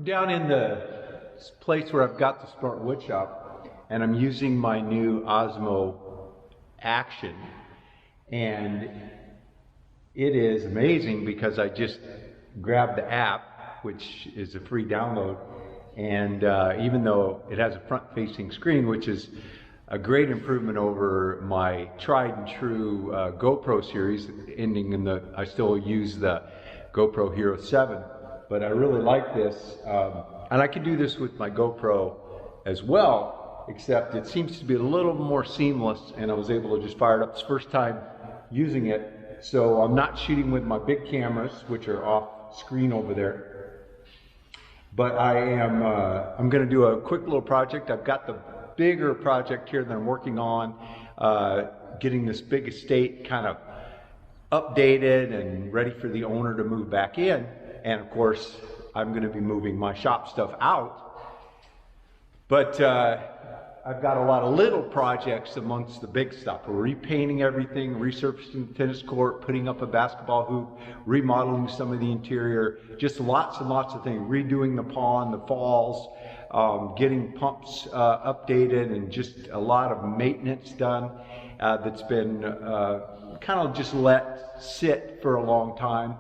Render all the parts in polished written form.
I'm down in the place where I've got the SmartWoodshop, and I'm using my new Osmo Action, and it is amazing because I just grabbed the app, which is a free download, and even though it has a front-facing screen, which is a great improvement over my tried and true GoPro series, ending in the, I still use the GoPro Hero 7, but I really like this, and I can do this with my GoPro as well, except it seems to be a little more seamless, and I was able to just fire it up. It's the first time using it, so I'm not shooting with my big cameras, which are off screen over there, but I am, I'm going to do a quick little project. I've got the bigger project here that I'm working on, getting this big estate kind of updated and ready for the owner to move back in. And of course, I'm going to be moving my shop stuff out. But I've got a lot of little projects amongst the big stuff. We're repainting everything, resurfacing the tennis court, putting up a basketball hoop, remodeling some of the interior, just lots and lots of things, redoing the pond, the falls, getting pumps updated, and just a lot of maintenance done that's been kind of just let sit for a long time.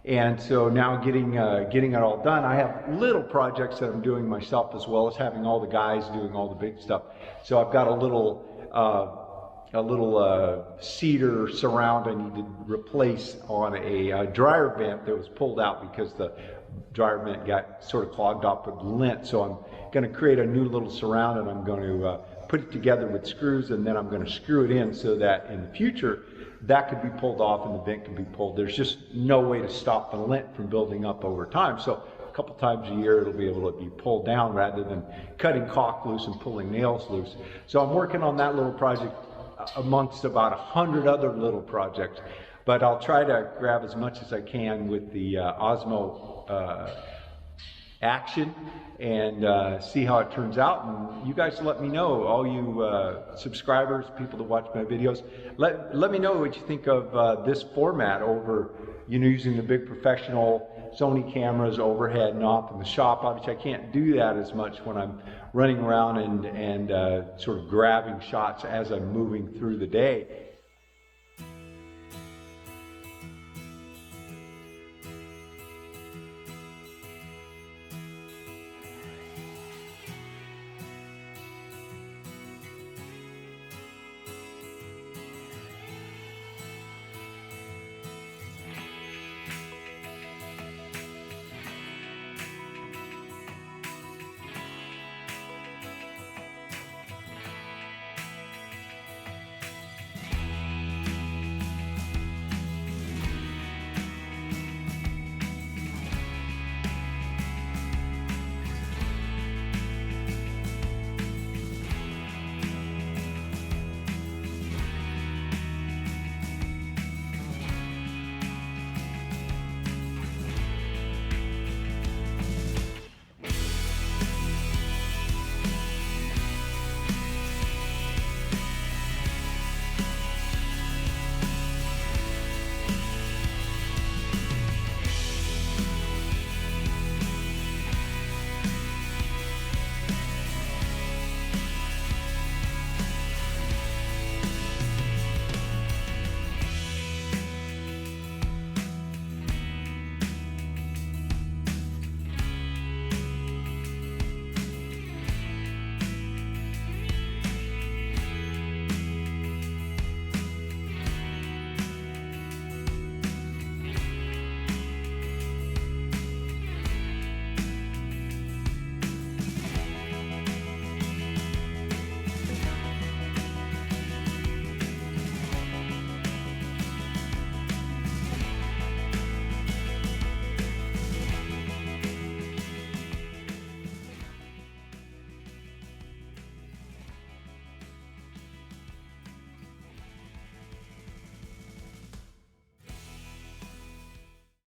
And so now getting it all done. I have little projects that I'm doing myself, as well as having all the guys doing all the big stuff. So I've got a little cedar surround I need to replace on a dryer vent that was pulled out because the dryer vent got sort of clogged up with lint. So I'm going to create a new little surround, and I'm going to put it together with screws, and then I'm going to screw it in so that in the future that could be pulled off and the vent can be pulled. There's just no way to stop the lint from building up over time. So a couple times a year it'll be able to be pulled down rather than cutting caulk loose and pulling nails loose. So I'm working on that little project amongst about 100 other little projects, but I'll try to grab as much as I can with the Osmo Action and see how it turns out. And you guys let me know, all you subscribers, people that watch my videos, let me know what you think of this format over, you know, using the big professional Sony cameras overhead and off in the shop. Obviously I can't do that as much when I'm running around and sort of grabbing shots as I'm moving through the day.